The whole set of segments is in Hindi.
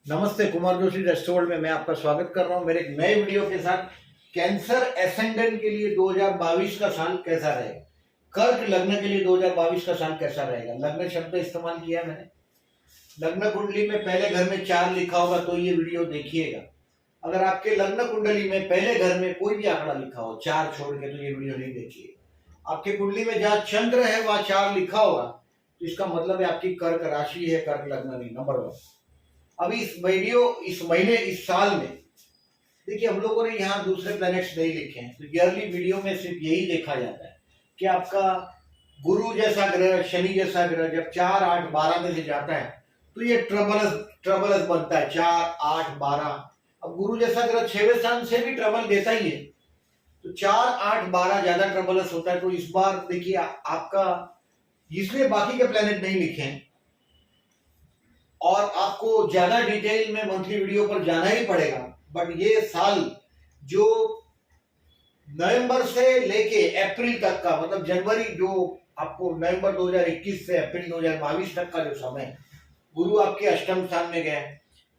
नमस्ते, कुमार जोशी रेस्टोरेंट में मैं आपका स्वागत कर रहा हूं मेरे एक नए वीडियो के साथ। कैंसर एसेंडेंट के लिए 2022 का साल कैसा रहेगा, कर्क लग्न के लिए 2022 का साल कैसा रहेगा। लग्न शब्द इस्तेमाल किया मैंने। लग्न कुंडली में पहले घर में 4 लिखा होगा तो ये वीडियो देखिएगा। अगर आपके लग्न कुंडली में पहले घर में कोई भी आंकड़ा लिखा हो 4 छोड़ के, तो ये वीडियो नहीं देखिएगा। आपके कुंडली में जहां चंद्र है वहां 4 लिखा होगा तो इसका मतलब है आपकी कर्क राशि है, कर्क लग्न नहीं। नंबर 1। अभी इस महीने इस साल में देखिए, हम लोगों ने यहाँ दूसरे प्लैनेट्स नहीं लिखे हैं, तो ईयरली वीडियो में सिर्फ यही देखा जाता है कि आपका गुरु जैसा ग्रह, शनि जैसा ग्रह जब 4, 8, 12 में से जाता है तो ये ट्रबलस बनता है। 4, 8, 12। अब गुरु जैसा ग्रह 6वें स्थान से भी ट्रबल देता ही है, तो 4, 8, 12 ज्यादा ट्रबलस होता है। तो इस बार देखिए आपका, इसलिए बाकी के प्लैनेट नहीं लिखे हैं और आपको ज्यादा डिटेल में मंथली वीडियो पर जाना ही पड़ेगा। बट ये साल जो नवंबर से लेके अप्रैल तक का, मतलब जनवरी, जो आपको नवंबर 2021 से अप्रैल 2022 तक का जो समय है, गुरु आपके अष्टम स्थान में गए,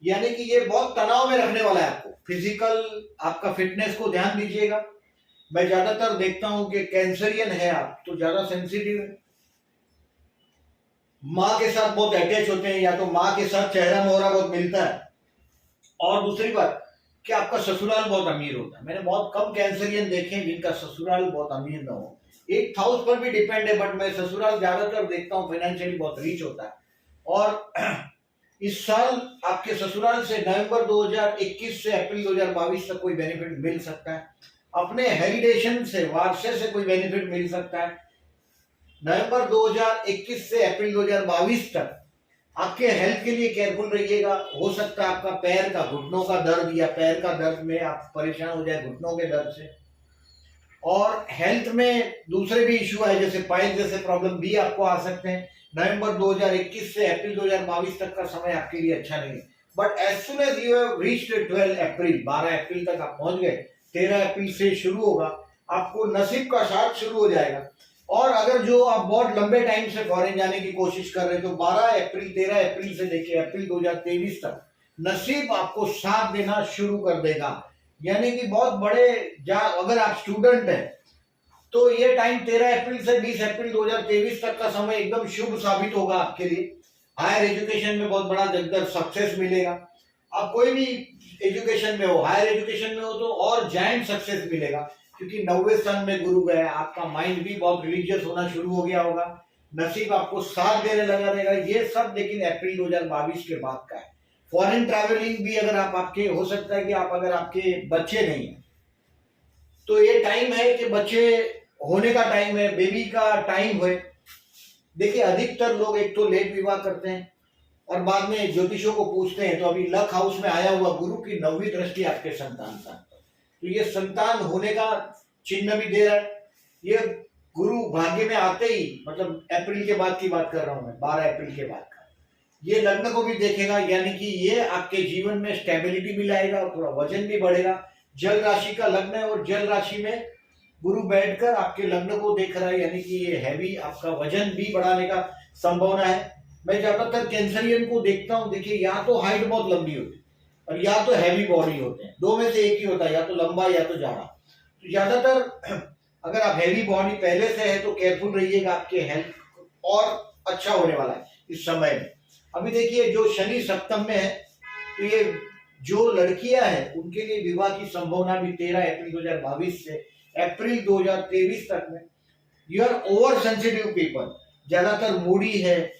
यानी कि ये बहुत तनाव में रखने वाला है आपको। फिजिकल आपका फिटनेस को ध्यान दीजिएगा। मैं ज्यादातर देखता हूं कि कैंसरियन है आप तो ज्यादा सेंसिटिव है, माँ के साथ बहुत अटैच होते हैं, या तो माँ के साथ चेहरा मोहरा बहुत मिलता है। और दूसरी बात कि आपका ससुराल बहुत अमीर होता है। मैंने बहुत कम कैंसरियन देखे हैं जिनका ससुराल बहुत अमीर ना हो। एक हाउस पर भी डिपेंड है, बट मैं ससुराल ज्यादातर देखता हूँ फाइनेंशियली बहुत रिच होता है। और इस साल आपके ससुराल से नवंबर 2021 से अप्रैल 2022 तक कोई बेनिफिट मिल सकता है। अपने हेरिडेशन से, वारसे से कोई बेनिफिट मिल सकता है। नवंबर 2021 से अप्रैल 2022 तक आपके हेल्थ के लिए केयरफुल रहिएगा। हो सकता है आपका पैर का, घुटनों का दर्द या पैर का दर्द में आप परेशान हो जाए घुटनों के दर्द से। और हेल्थ में दूसरे भी इश्यू है, जैसे पाइल्स जैसे प्रॉब्लम भी आपको आ सकते हैं। नवंबर 2021 से अप्रैल 2022 तक का समय आपके लिए अच्छा नहीं है। But as soon as you have reached 12 April, 12 April तक आप पहुंच गए, 13 अप्रैल से शुरू होगा, आपको नसीब का साथ शुरू हो जाएगा। और अगर जो आप बहुत लंबे टाइम से फॉरेन जाने की कोशिश कर रहे हैं तो 12 अप्रैल, 13 अप्रैल से लेकर अप्रैल 2023 तक नसीब आपको साथ देना शुरू कर देगा। यानी कि बहुत बड़े, अगर आप स्टूडेंट हैं तो ये टाइम 13 अप्रैल से 20 अप्रैल 2023 तक का समय एकदम शुभ साबित होगा आपके लिए। हायर एजुकेशन में बहुत बड़ा जगदर सक्सेस मिलेगा। आप कोई भी एजुकेशन में हो, हायर एजुकेशन में हो तो और जायंट सक्सेस मिलेगा, क्योंकि 9वें स्थान में गुरु गया। आपका माइंड भी बहुत रिलीजियस होना शुरू हो गया होगा, नसीब आपको साथ देने लगा रहेगा। ये सब लेकिन अप्रैल 2022 के बाद का है। फॉरेन ट्रैवलिंग भी अगर आपके हो सकता है कि अगर आपके बच्चे नहीं है तो ये टाइम है कि बच्चे होने का टाइम है, बेबी का टाइम है। देखिए, अधिकतर लोग एक तो लेट विवाह करते हैं और बाद में ज्योतिषों को पूछते हैं, तो अभी लक हाउस में आया हुआ गुरु की 9वीं दृष्टि आपके संतान का, तो ये संतान होने का चिन्ह भी दे रहा है। ये गुरु भाग्य में आते ही, मतलब अप्रैल के बाद की बात कर रहा हूं मैं, 12 अप्रैल के बाद का, ये लग्न को भी देखेगा, यानी कि ये आपके जीवन में स्टेबिलिटी भी लाएगा और थोड़ा वजन भी बढ़ेगा। जल राशि का लग्न है और जल राशि में गुरु बैठकर आपके लग्न को देख रहा है, यानी कि ये हैवी आपका वजन भी बढ़ाने का संभावना है। मैं ज्यादातर कैंसरियन को देखता हूं, देखिए या तो हाइट बहुत लंबी होती है और या तो हैवी बॉडी होते हैं, दो में से एक ही होता है, या तो लंबा या तो जाड़ा। तो ज्यादातर अगर आप हैवी बॉडी पहले से है तो केयरफुल रहिएगा, आपके हेल्थ और अच्छा होने वाला है इस समय में। अभी देखिए, जो शनि सप्तम में है तो ये जो लड़कियां हैं उनके लिए विवाह की संभावना भी 13 अप्रैल 2022 से अप्रैल 2023 तक में। You are over sensitive people, ज्यादातर मूडी है,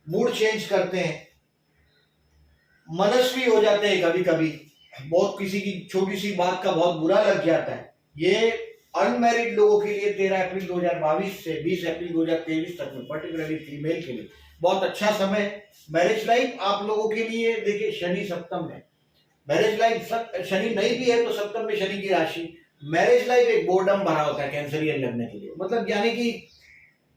मूड चेंज करते हैं, मनस्वी हो जाते हैं कभी कभी, बहुत किसी की छोटी सी बात का बहुत बुरा लग जाता है। ये अनमैरिड लोगों के लिए 13 अप्रैल 2022 से 20 अप्रैल 2023 तक में, पर्टिकुलरली फीमेल के लिए बहुत अच्छा समय। मैरिज लाइफ आप लोगों के लिए, देखिए शनि सप्तम में, मैरिज लाइफ, शनि नहीं भी है तो सप्तम में शनि की राशि, मैरिज लाइफ एक बोर्डम भरा होता है कैंसरियन लग्न के लिए। मतलब यानी कि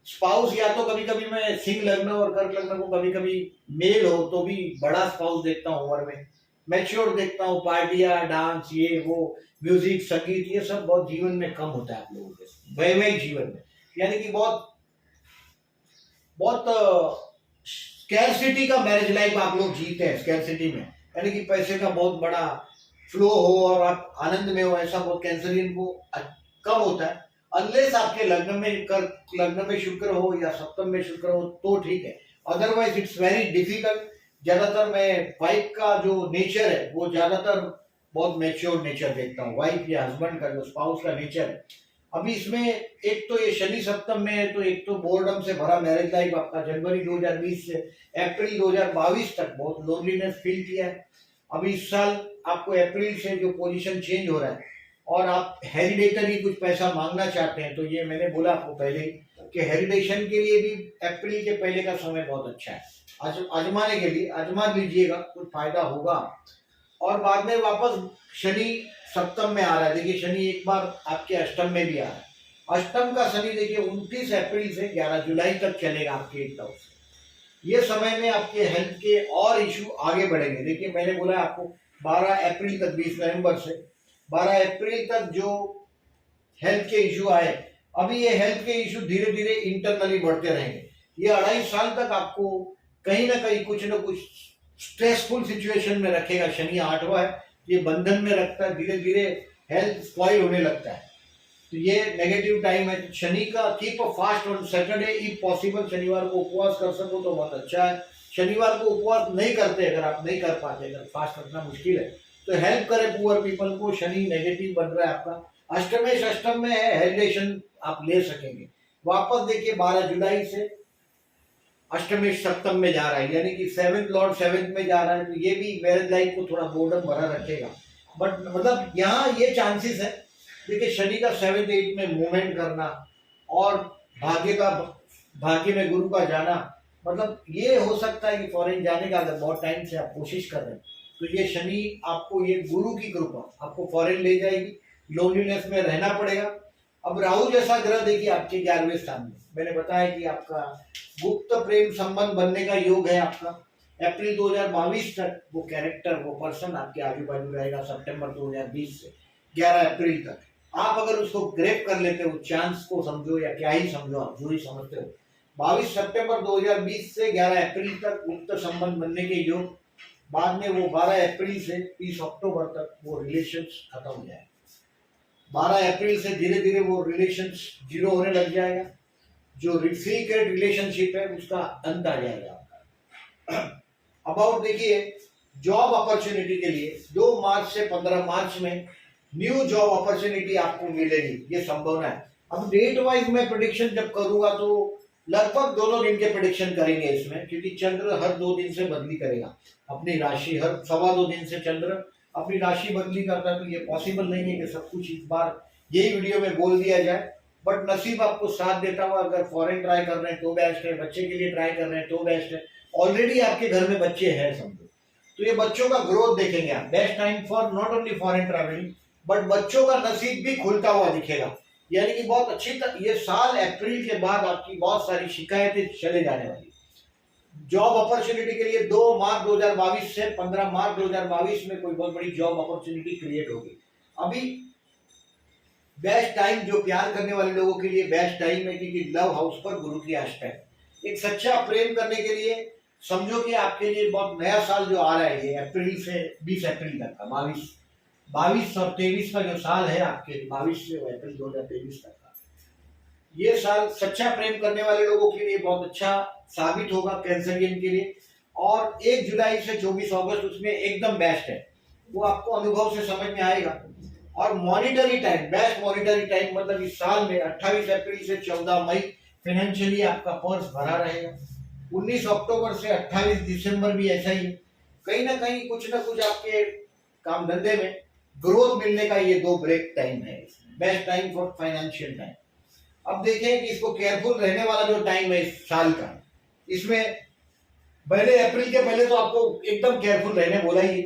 स्पाउस, या तो कभी कभी मैं सिंह लग्न और कर्क लग्न को कभी कभी मेल हो तो भी बड़ा स्पाउस देखता हूँ, उम्र में मैच्योर देखता हूँ, पार्टियां, डांस, ये वो, म्यूजिक, संगीत, ये सब बहुत जीवन में कम होता है आप लोगों के वैवाहिक जीवन में। यानी कि बहुत बहुत स्कैरसिटी का मैरिज लाइफ आप लोग जीते हैं, स्कैरसिटी में, यानी कि पैसे का बहुत बड़ा फ्लो हो और आप आनंद में हो, ऐसा बहुत कैंसरियन को कम होता है। अनलेस आपके लग्न में शुक्र हो या सप्तम में शुक्र हो तो ठीक है, अदरवाइज इट्स वेरी डिफिकल्ट। ज्यादातर मैं वाइफ का जो नेचर है वो ज्यादातर बहुत मैच्योर नेचर देखता हूँ, वाइफ या हस्बैंड का जो स्पाउस का नेचर है। अभी इसमें एक तो ये शनि सप्तम में है, तो एक तो बोर्डम से भरा मैरिज लाइफ आपका जनवरी 2020 से अप्रैल 2022 तक बहुत लोनलीनेस फील किया है। अभी इस साल आपको अप्रैल से जो पोजीशन चेंज हो रहा है और आप हेरिडेटरी कुछ पैसा मांगना चाहते हैं, तो ये मैंने बोला आपको पहले ही कि हेरिडेशन के लिए भी अप्रैल के पहले का समय बहुत अच्छा है, आजमाने के लिए आजमा लीजिएगा, कुछ फायदा होगा। और बाद में वापस शनि सप्तम में आ रहा है। देखिए शनि एक बार आपके अष्टम में भी आ रहा है। अष्टम का शनि देखिए 29 अप्रैल से 11 जुलाई तक चलेगा आपके 8th हाउस। ये समय में आपके हेल्थ के और इशू आगे बढ़ेंगे। देखिए मैंने बोला आपको 12 अप्रैल तक, 20 नवंबर से 12 अप्रैल तक जो हेल्थ के इशू आए, अभी ये हेल्थ के इशू धीरे धीरे इंटरनली बढ़ते रहेंगे। ये 2.5 साल तक आपको कहीं ना कहीं कुछ ना कुछ स्ट्रेसफुल सिचुएशन में रखेगा। शनि 8वां है, ये बंधन में रखता है, धीरे धीरे हेल्थ स्पॉइल होने लगता है, तो ये नेगेटिव टाइम है। शनि का keep a fast on Saturday if possible, शनिवार को उपवास कर सको तो बहुत अच्छा है। शनिवार को उपवास नहीं करते, अगर आप नहीं कर पाते, अगर फास्ट रखना मुश्किल है तो हेल्प करें पुअर पीपल को। शनि नेगेटिव बन रहा है आपका, अष्टमेश अष्टम में है, हेरिडेशन आप ले सकेंगे। वापस देखिए 12 जुलाई से अष्टमेश सप्तम में जा रहा है, यानी कि 7th लॉर्ड 7th में जा रहा है, तो ये भी मैरिज लाइफ को थोड़ा बोर्डम भरा रखेगा। बट मतलब यहाँ ये चांसेस है, देखिए शनि का 7th 8th में मूवमेंट करना और भाग्य में गुरु का जाना, मतलब ये हो सकता है कि फॉरेन जाने का अगर बहुत टाइम से आप कोशिश कर रहे हैं तो ये शनि आपको, ये गुरु की कृपा आपको फॉरेन ले जाएगी, लोनलीनेस में रहना पड़ेगा। अब राहु जैसा ग्रह देखिए आपके 11वें स्थान में, मैंने बताया कि आपका गुप्त प्रेम संबंध बनने का योग है आपका। अप्रैल 2022 तक वो कैरेक्टर, वो पर्सन आपके आजू बाजू रहेगा, सितंबर 2020 से 11 अप्रैल तक। आप अगर उसको ग्रेप कर लेते हो, चांस को समझो या क्या ही समझो, आप जो ही समझते हो, 22 सितंबर 2020 से 11 अप्रैल तक गुप्त संबंध बनने के योग, बाद में वो 12 अप्रैल से 30 अक्टूबर तक वो रिलेशंस खत्म हो जाए। 12 अप्रैल से धीरे धीरे वो रिलेशंस जीरो होने लग जाएगा, जो सीक्रेट रिलेशनशिप है उसका अंत आ जाएगा आपका। अबाउट देखिए जॉब अपॉर्चुनिटी के लिए 2 मार्च से 15 मार्च में न्यू जॉब अपॉर्चुनिटी आपको मिलेगी, ये संभावना है। अब डेट वाइज मैं प्रेडिक्शन जब करूंगा तो लगभग दोनों दिन के प्रेडिक्शन करेंगे इसमें, क्योंकि चंद्र हर 2 दिन से बदली करेगा अपनी राशि, हर 2.25 दिन से चंद्र अपनी राशि बदली करता है, तो ये पॉसिबल नहीं है कि सब कुछ इस बार यही वीडियो में बोल दिया जाए। बट नसीब आपको साथ देता हुआ, अगर फॉरेन ट्राई कर रहे हैं तो बेस्ट है, बच्चे के लिए ट्राई कर रहे हैं तो बेस्ट है, ऑलरेडी आपके घर में बच्चे हैं समझो, तो ये बच्चों का ग्रोथ देखेंगे आप। Best time for not only foreign travelling but बच्चों का नसीब भी खुलता हुआ दिखेगा, यानी कि बहुत अच्छी ये साल अप्रैल के बाद आपकी बहुत सारी शिकायतें चले जाने वाली। जॉब अपॉर्चुनिटी के लिए 2 मार्च 2022 से 15 मार्च 2022 में कोई बहुत बड़ी जॉब अपॉर्चुनिटी क्रिएट होगी। अभी बेस्ट टाइम जो प्यार करने वाले लोगों के लिए बेस्ट टाइम है, क्योंकि लव हाउस पर गुरु की अष्ट है। एक सच्चा प्रेम करने के लिए समझो कि आपके लिए बहुत नया साल जो आ रहा है, ये अप्रैल से 20 अप्रैल तक का, 22 और 23 का जो साल है आपके, 22 से अप्रैल 2023 तक का, ये साल सच्चा प्रेम करने वाले लोगों के लिए बहुत अच्छा साबित होगा, कैंसरियन के लिए। और 1 जुलाई से 24 अगस्त उसमें एकदम बेस्ट है, वो आपको अनुभव से समझ में आएगा। और monetary time, best monetary time मतलब इस साल में 28 अप्रैल से 14 मई फाइनेंशियली आपका पर्स भरा रहेगा। 19 अक्टूबर से 28 दिसंबर भी ऐसा ही, कहीं ना कहीं कुछ ना कुछ आपके काम धंधे में ग्रोथ मिलने का ये 2 ब्रेक टाइम है, best time for financial time. अब देखें कि इसको केयरफुल रहने वाला जो टाइम है इस साल का, इसमें पहले अप्रैल के पहले तो आपको एकदम केयरफुल रहने बोला ही,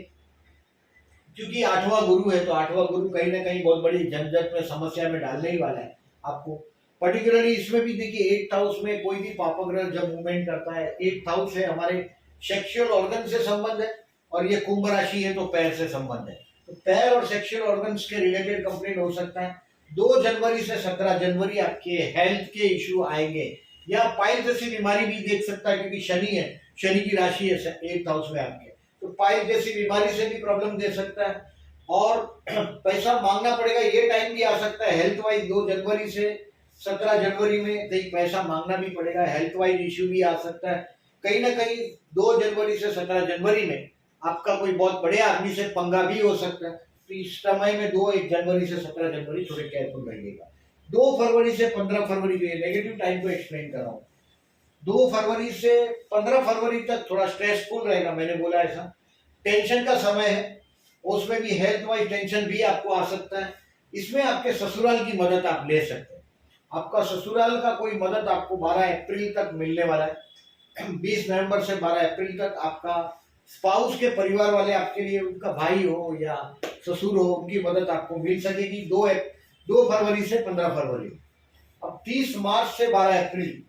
क्योंकि 8वां गुरु है, तो 8वां गुरु कहीं ना कहीं बहुत बड़ी झंझट में, समस्या में डालने ही वाला है आपको। पर्टिकुलरली इसमें भी देखिए 8th हाउस में कोई भी पापग्रह जब मूवमेंट करता है, 8th हाउस है हमारे सेक्सुअल ऑर्गन से संबंध है, और ये कुंभ राशि है तो पैर से संबंध है, तो पैर और सेक्सुअल ऑर्गन्स के रिलेटेड कंप्लेंट हो सकता है। 2 जनवरी से 17 जनवरी आपके हेल्थ के इश्यू आएंगे, या पाइल्स जैसी बीमारी भी देख सकता है, क्योंकि शनि है, शनि की राशि है 8th हाउस में आपके, तो पाइल्स जैसी बीमारी से भी प्रॉब्लम दे सकता है। और पैसा मांगना पड़ेगा, ये टाइम भी आ सकता है हेल्थ वाइज 2 जनवरी से 17 जनवरी में कहीं पैसा मांगना भी पड़ेगा, हेल्थ वाइज इश्यू भी आ सकता है। कहीं ना कहीं 2 जनवरी से 17 जनवरी में आपका कोई बहुत बड़े आदमी से पंगा भी हो सकता है। तो इस समय में 1 जनवरी से 17 जनवरी थोड़े केयरफुल रहिएगा। 2 फरवरी से 15 फरवरी के नेगेटिव टाइम को एक्सप्लेन कर रहा हूँ। 2 फरवरी से 15 फरवरी तक थोड़ा स्ट्रेसफुल रहेगा, मैंने बोला ऐसा, टेंशन का समय है, उसमें भी हेल्थ वाइज टेंशन भी आपको आ सकता है। इसमें आपके ससुराल की मदद आप ले सकते हैं, आपका ससुराल का कोई मदद आपको 12 अप्रैल तक मिलने वाला है। 20 नवंबर से 12 अप्रैल तक आपका स्पाउस के परिवार वाले आपके लिए, उनका भाई हो या ससुर हो, उनकी मदद आपको मिल सकेगी 2 फरवरी से 15 फरवरी। अब 30 मार्च से 12 अप्रैल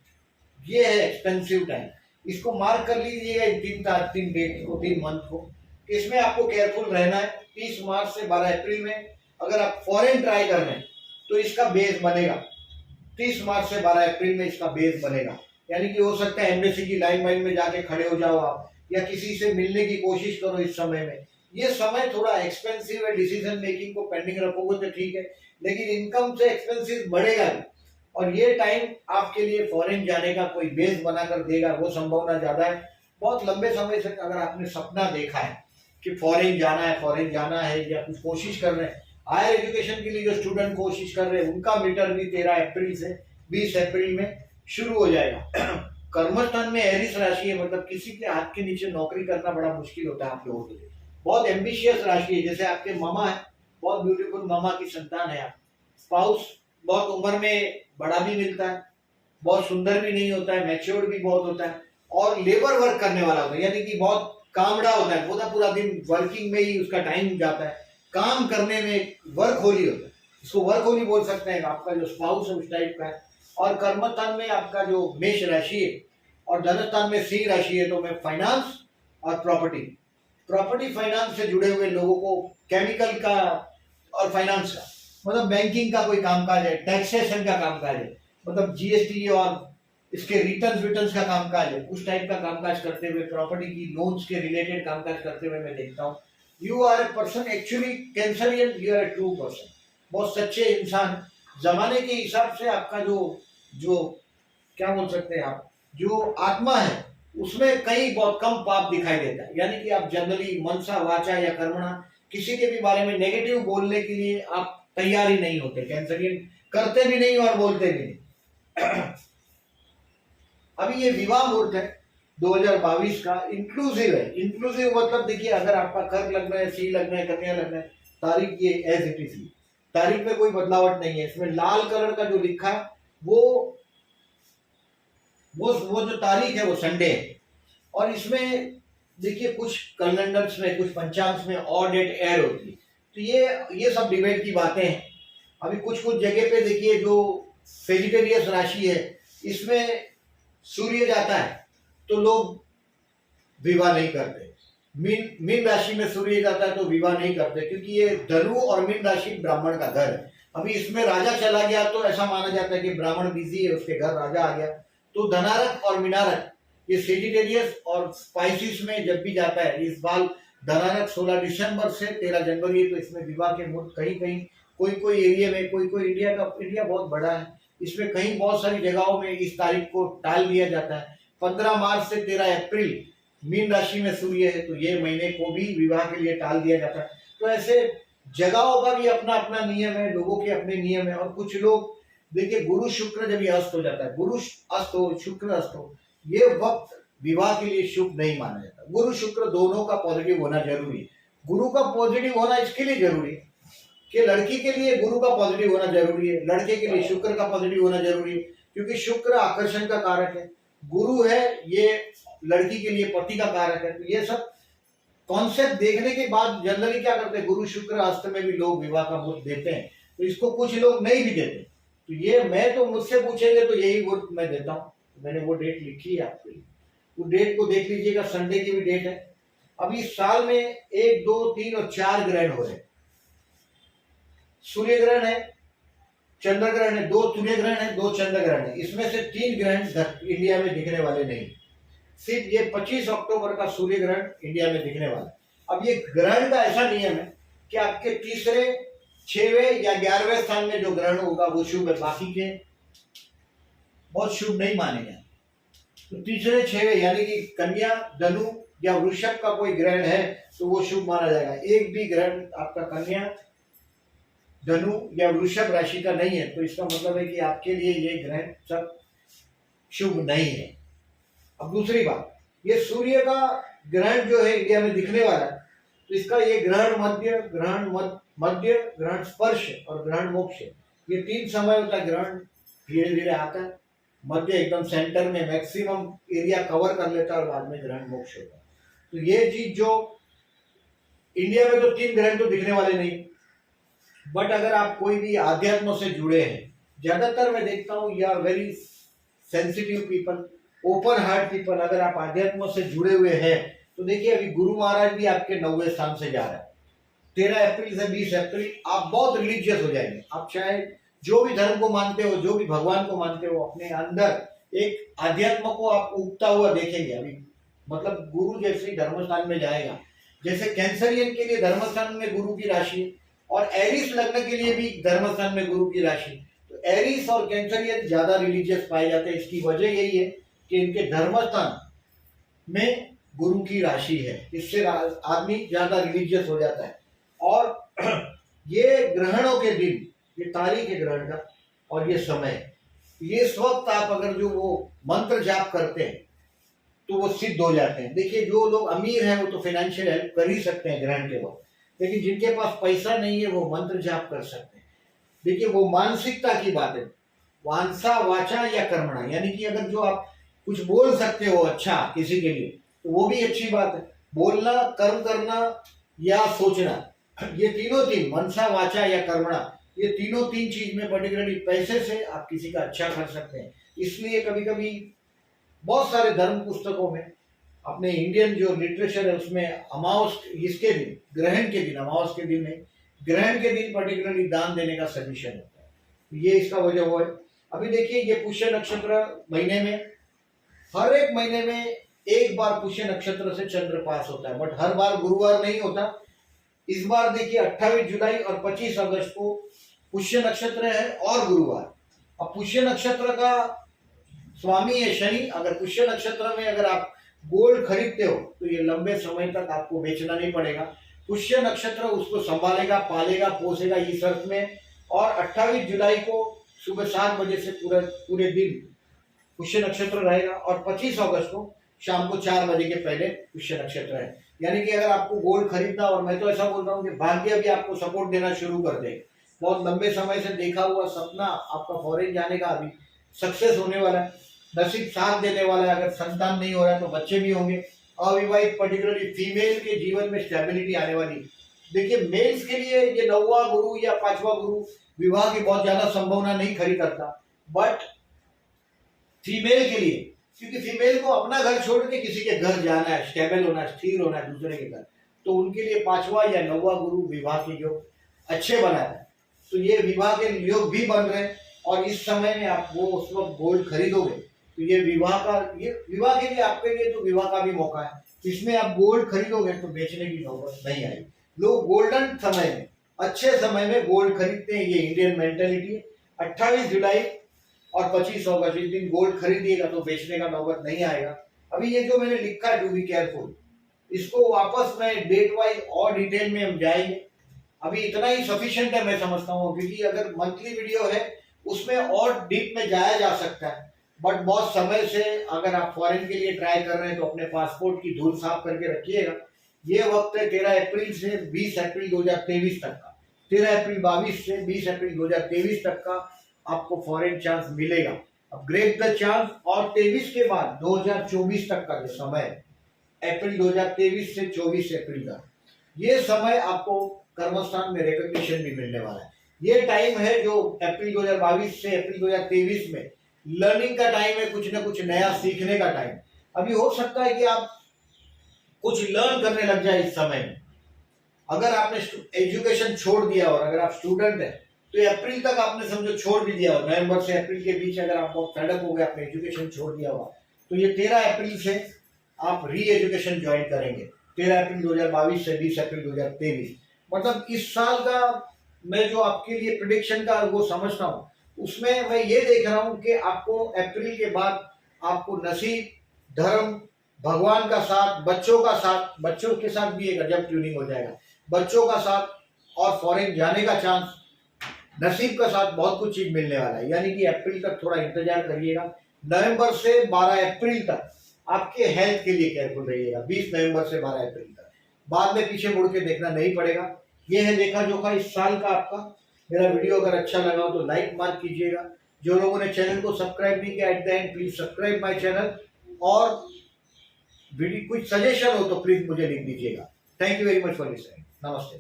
ये है एक्सपेंसिव टाइम, इसको मार्क कर लीजिएगा तीन डेट को, 3 मंथ को। इसमें आपको केयरफुल रहना है। 30 मार्च से 12 अप्रैल में अगर आप फॉरेन ट्राई कर रहे हैं तो इसका बेस बनेगा, 30 मार्च से 12 अप्रैल में इसका बेस बनेगा। यानी कि हो सकता है एम्बेसी की लाइन में जाके खड़े हो जाओ आप, या किसी से मिलने की कोशिश करो इस समय में। ये समय थोड़ा एक्सपेंसिव है, डिसीजन मेकिंग को पेंडिंग रखोगे तो ठीक है, लेकिन इनकम से एक्सपेंसिव बढ़ेगा भी। और ये टाइम आपके लिए फॉरेन जाने का कोई बेस बनाकर देगा, वो संभावना ज्यादा है। बहुत लंबे समय से अगर आपने सपना देखा है कि फॉरेन जाना है या कुछ कोशिश कर रहे हैं, हायर एजुकेशन के लिए जो स्टूडेंट कोशिश कर रहे हैं, उनका मीटर भी 13 अप्रैल से 20 अप्रैल में शुरू हो जाएगा। कर्मस्थान में एरिस राशि है, मतलब किसी के हाथ के नीचे नौकरी करना बड़ा मुश्किल होता है आप लोगों के लिए। बहुत एम्बिशियस राशि है, जैसे आपके मामा है, बहुत ब्यूटीफुल मामा की संतान है आप। स्पाउस बहुत उम्र में बड़ा भी मिलता है, बहुत सुंदर भी नहीं होता है, मैच्योर भी बहुत होता है, और लेबर वर्क करने वाला होता है, यानी कि बहुत कामड़ा होता है, पूरा दिन वर्किंग में ही उसका टाइम जाता है, काम करने में वर्क होली होता है, इसको वर्क होली बोल सकते हैं। आपका जो स्पाउस है उस टाइप का है। और कर्मस्थान में आपका जो मेष राशि है और धनस्थान में सिंह राशि है, तो मैं फाइनेंस और प्रॉपर्टी फाइनेंस से जुड़े हुए लोगों को, केमिकल का और फाइनेंस का, मतलब बैंकिंग का कोई कामकाज है, टैक्सेशन का कामकाज है, मतलब जीएसटी और इसके रिटर्न्स का कामकाज है, उस टाइप का कामकाज करते हुए, प्रॉपर्टी की लोन्स के रिलेटेड कामकाज करते हुए मैं देखता हूँ। You are a person actually Cancerian, you are a true person, बहुत सच्चे इंसान। जमाने के हिसाब से आपका जो क्या बोल सकते हैं आप, जो आत्मा है उसमें कहीं बहुत कम पाप दिखाई देता है। यानी कि आप जनरली मनसा वाचा या कर्मणा किसी के भी बारे में नेगेटिव बोलने के लिए आप तैयार ही नहीं होते, कैंसरियन करते भी नहीं और बोलते भी नहीं। अभी ये विवाह मुहूर्त है 2022 का, इंक्लूसिव है। इंक्लूसिव मतलब देखिए, अगर आपका कर्क लगना है, सी लगना है, कन्या लगना है, तारीख ये एज इट इज, तारीख में कोई बदलावट नहीं है। इसमें लाल कलर का जो लिखा है वो जो तारीख है वो संडे है। और इसमें देखिए कुछ कैलेंडर्स में, कुछ पंचांग में ऑड डेट एयर होती है, तो ये सब डिबेट की बातें हैं। अभी कुछ जगह पे देखिए जो सेजिटेरियस राशि है, इसमें सूर्य जाता है तो लोग विवाह नहीं करते। मीन राशि में सूर्य जाता है तो विवाह नहीं करते, क्योंकि ये धनु और मीन राशि ब्राह्मण का घर है। अभी इसमें राजा चला गया तो ऐसा माना जाता है कि ब्राह्मण बिजी है, उसके घर राजा आ गया। तो धनारक और मीनारक, ये सेजिटेरियस और स्पाइसिस में जब भी जाता है, इस बार धनारक 16 दिसंबर से 13 जनवरी, तो इसमें विवाह के मुहूर्त कहीं कोई एरिया में, कोई इंडिया बहुत बड़ा है, इसमें कहीं बहुत सारी जगहों में इस तारीख को टाल दिया जाता है। 15 मार्च से 13 अप्रैल मीन राशि में सूर्य है, तो ये महीने को भी विवाह के लिए टाल दिया जाता है। तो ऐसे जगहों का भी अपना अपना नियम है, लोगों के अपने नियम है। और कुछ लोग देखिए, गुरु शुक्र जब ये अस्त हो जाता है, गुरु अस्त हो, शुक्र अस्त हो, ये वक्त विवाह के लिए शुभ नहीं माना जाता। गुरु शुक्र दोनों का पॉजिटिव होना जरूरी है। गुरु का पॉजिटिव होना इसके लिए जरूरी है कि लड़की के लिए गुरु का पॉजिटिव होना जरूरी है, लड़के के लिए शुक्र का पॉजिटिव होना जरूरी है, क्योंकि शुक्र आकर्षण का कारक है, गुरु है ये लड़की के लिए पति का कारक है। तो ये सब कॉन्सेप्ट देखने के बाद जनरली क्या करते हैं, गुरु शुक्र अस्त में भी लोग विवाह का मुहूर्त देते हैं, तो इसको कुछ लोग नहीं भी देते। तो ये मैं तो मुझसे पूछेंगे तो यही मुहूर्त मैं देता हूँ। मैंने वो डेट लिखी है आपके लिए, वो डेट को देख लीजिएगा, संडे की भी डेट है। अभी साल में 1, 2, 3 और 4 ग्रहण हो रहे हैं। सूर्य ग्रहण है, चंद्र ग्रहण है, 2 सूर्य ग्रहण है, 2 चंद्र ग्रहण है। इसमें से 3 ग्रहण इंडिया में दिखने वाले नहीं। सिर्फ ये 25 अक्टूबर का सूर्य ग्रहण इंडिया में दिखने वाला है। अब ये ग्रहण का ऐसा नियम है कि आपके तीसरे, 6वें या 11वें स्थान में जो ग्रहण होगा वो शुभ है, बाकी के बहुत शुभ नहीं माने जाए। तो तीसरे, 6वें यानी कि कन्या, धनु या वृषभ का कोई ग्रहण है तो वो शुभ माना जाएगा। एक भी ग्रहण आपका कन्या, धनु या वृषभ राशि का नहीं है तो इसका मतलब है कि आपके लिए ये ग्रहण सब शुभ नहीं है। अब दूसरी बात, ये सूर्य का ग्रहण जो है इंडिया में दिखने वाला है तो इसका ये ग्रहण मध्य, ग्रहण स्पर्श और ग्रहण मोक्ष, ये 3 समय होता है। ग्रहण धीरे धीरे आता है, मध्य एकदम सेंटर में मैक्सिमम एरिया कवर कर लेता है और बाद में ग्रहण मोक्ष होता है। तो ये चीज जो इंडिया में तो 3 ग्रहण तो दिखने वाले नहीं, बट अगर आप कोई भी आध्यात्म से जुड़े हैं, ज्यादातर मैं देखता हूँ you are very sensitive people, open heart people, अगर आप आध्यात्म से जुड़े हुए हैं तो देखिए अभी गुरु महाराज भी आपके 9वें स्थान से जा रहा है। 13 अप्रैल से 20 अप्रैल आप बहुत रिलीजियस हो जाएंगे। आप चाहे जो भी धर्म को मानते हो, जो भी भगवान को मानते हो, अपने अंदर एक आध्यात्म को आप उगता हुआ देखेंगे। अभी मतलब गुरु जैसे धर्मस्थान में जाएगा, जैसे कैंसरियन के लिए धर्मस्थान में गुरु की राशि और एरिस लग्न के लिए भी धर्मस्थान में गुरु की राशि, तो एरिस और कैंसरियन ज्यादा रिलीजियस पाए जाते हैं। इसकी वजह यही है कि इनके धर्मस्थान में गुरु की राशि है, इससे आदमी ज्यादा रिलीजियस हो जाता है। और ये ग्रहणों के दिन, ये तारीख है ग्रहण का और ये समय, ये इस वक्त आप अगर जो वो मंत्र जाप करते हैं तो वो सिद्ध हो जाते हैं। देखिए जो लोग अमीर हैं वो तो फाइनेंशियल हेल्प कर ही सकते हैं ग्रहण के वक्त, लेकिन जिनके पास पैसा नहीं है वो मंत्र जाप कर सकते हैं। देखिए वो मानसिकता की बात है, वांसा वाचा या कर्मणा, यानी कि अगर जो आप कुछ बोल सकते हो अच्छा किसी के लिए तो वो भी अच्छी बात है। बोलना, कर्म करना या सोचना, ये तीनों 3 मनसा वाचा या कर्मणा, ये तीनों 3 चीज में पर्टिकुलरली पैसे से आप किसी का अच्छा कर सकते हैं। इसलिए कभी कभी बहुत सारे धर्म पुस्तकों में, अपने इंडियन जो लिटरेचर है उसमें अमावस इसके दिन, ग्रहण के दिन, अमावस के दिन नहीं, ग्रहण के दिन पर्टिकुलरली दान देने का सजेशन होता है। ये इसका वजह वो है। अभी देखिए ये पुष्य नक्षत्र महीने में, हर एक महीने में एक बार पुष्य नक्षत्र से चंद्र पास होता है, बट हर बार गुरुवार नहीं होता। इस बार देखिए 28 जुलाई और 25 अगस्त को पुष्य नक्षत्र है और गुरुवार। अब पुष्य नक्षत्र का स्वामी है शनि। अगर पुष्य नक्षत्र में अगर आप गोल्ड खरीदते हो तो ये लंबे समय तक आपको बेचना नहीं पड़ेगा। पुष्य नक्षत्र उसको संभालेगा, पालेगा, पोसेगा इस अर्थ में। और 28 जुलाई को सुबह 7 बजे से पूरे दिन पुष्य नक्षत्र रहेगा और 25 अगस्त को शाम को 4 बजे के पहले पुष्य नक्षत्र है। यानी कि अगर आपको गोल्ड खरीदना, और मैं तो ऐसा बोल रहा हूँ कि भाग्य भी आपको सपोर्ट देना शुरू कर दे। बहुत लंबे समय से देखा हुआ सपना आपका फॉरेन जाने का अभी सक्सेस होने वाला है, नसीब साथ देने वाला है। अगर संतान नहीं हो रहा है तो बच्चे भी होंगे। अविवाहित पर्टिकुलरली फीमेल के जीवन में स्टेबिलिटी आने वाली। देखिए मेल्स के लिए ये 9वां गुरु या 5वां गुरु विवाह की बहुत ज्यादा संभावना नहीं खड़ी करता, बट फीमेल के लिए, क्योंकि फीमेल को अपना घर छोड़ के किसी के घर जाना है, स्टेबल होना है, स्थिर होना है दूसरे के घर, तो उनके लिए 5वां या 9वां गुरु विवाह के योग अच्छे बनाता है। तो ये विवाह के योग भी बन रहे हैं और इस समय में आप वो उस वक्त गोल्ड खरीदोगे तो ये विवाह के लिए आपके लिए तो विवाह का भी मौका है। इसमें आप गोल्ड खरीदोगे तो बेचने की नौबत नहीं आएगी। लोग गोल्डन समय में, अच्छे समय में गोल्ड खरीदते हैं, ये इंडियन मेंटेलिटी है। 28 जुलाई और 25 अगस्त इस दिन गोल्ड खरीदिएगा तो बेचने का नौबत नहीं आएगा। अभी ये जो मैंने लिखा है टू बी केयरफुल, इसको वापस में डेट वाइज और डिटेल में हम जाएंगे। अभी इतना ही सफिशिएंट है मैं समझता हूँ, क्योंकि अगर मंथली वीडियो है उसमें और डीप में जाया जा सकता है, बट बहुत समय से अगर आप फॉरेन के लिए ट्राई कर रहे हैं तो अपने पासपोर्ट की धूल साफ करके रखिएगा। ये वक्त है 13 अप्रैल से 20 अप्रैल 2023 तक का, 13 अप्रैल 22 से 20 अप्रैल 2023 तक का आपको फॉरेन चांस मिलेगा। अब ग्रेट द चांस। और 23 के बाद 2024 तक का जो समय है, अप्रैल 2023 से 24 अप्रैल का, ये समय आपको कर्मस्थान में रिकॉग्निशन भी मिलने वाला है। ये टाइम है जो अप्रैल 2022 से अप्रैल 2023 में लर्निंग का टाइम है, कुछ ना कुछ नया सीखने का टाइम। अभी हो सकता है कि आप कुछ लर्न करने लग जाए इस समय में। अगर आपने एजुकेशन छोड़ दिया और अगर आप स्टूडेंट हैं तो अप्रैल तक आपने समझो छोड़ भी दिया हो, नवंबर से अप्रैल के बीच अगर आप बहुत फेडअप हो गए, आपने एजुकेशन छोड़ दिया हुआ, तो ये 13 अप्रैल से आप री एजुकेशन ज्वाइन करेंगे 13 अप्रैल 2022 से 20 अप्रैल 2023। मतलब इस साल का मैं जो आपके लिए प्रिडिक्शन का वो समझता हूँ, उसमें मैं ये देख रहा हूँ कि आपको अप्रैल के बाद आपको नसीब, धर्म, भगवान का साथ, बच्चों के साथ भी एक अजब ट्यूनिंग हो जाएगा, बच्चों का साथ और फॉरेन जाने का चांस, नसीब का साथ बहुत कुछ चीज मिलने वाला है। यानी कि अप्रैल तक थोड़ा इंतजार करिएगा। नवंबर से 12 अप्रैल तक आपके हेल्थ के लिए केयरफुल रहिएगा, 20 नवंबर से 12 अप्रैल तक। बाद में पीछे मुड़ के देखना नहीं पड़ेगा। ये है लेखा जोखा इस साल का आपका। मेरा वीडियो अगर अच्छा लगा हो तो लाइक मार्क कीजिएगा। जो लोगों ने चैनल को सब्सक्राइब नहीं किया at the end please subscribe my channel, और वीडियो कुछ सजेशन हो तो प्लीज मुझे लिख दीजिएगा। Thank you very much for listening. नमस्ते।